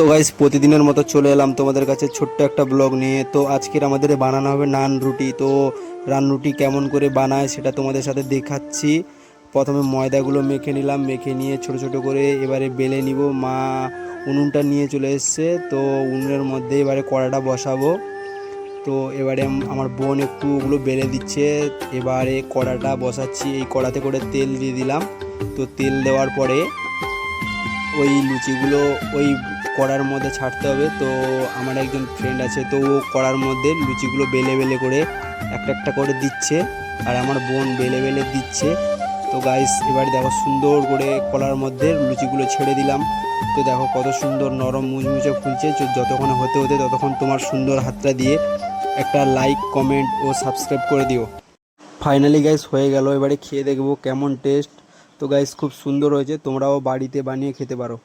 তো গাইস প্রতিদিনের মতো চলে এলাম তোমাদের কাছে ছোট্ট একটা ব্লগ নিয়ে। তো আজকের আমাদের বানানো হবে নান রুটি। তো নান রুটি কেমন করে বানায় সেটা তোমাদের সাথে দেখাচ্ছি। প্রথমে ময়দাগুলো মেখে নিলাম, মেখে নিয়ে ছোট ছোট করে এবারে বেলে নিব। মা উনুনটা নিয়ে চলে এসছে, তো উনুনের মধ্যে এবারে কড়াটা বসাবো। তো এবারে আমার বোন একটু ওগুলো বেলে দিচ্ছে। এবারে কড়াটা বসাচ্ছি, এই কড়াতে করে তেল দিয়ে দিলাম। তো তেল দেওয়ার পরে ওই লুচিগুলো ওই কড়ার মধ্যে ছাড়তে হবে। তো আমার একজন ফ্রেন্ড আছে, তো ও কড়ার মধ্যে লুচিগুলো বেলে বেলে করে একটা একটা করে দিচ্ছে, আর আমার বোন বেলে বেলে দিচ্ছে। তো গাইস এবার দেখো সুন্দর করে কড়ার মধ্যে লুচিগুলো ছেড়ে দিলাম। তো দেখো কত সুন্দর নরম মুচমুচে ফুলছে। যতক্ষণ হতে হতে ততক্ষণ তোমার সুন্দর হাতটা দিয়ে একটা লাইক, কমেন্ট ও সাবস্ক্রাইব করে দিও। ফাইনালি গাইস হয়ে গেল, এবারে খেয়ে দেখবো কেমন টেস্ট। তো গাইস খুব সুন্দর হয়েছে, তোমরাও বাড়িতে বানিয়ে খেতে পারো।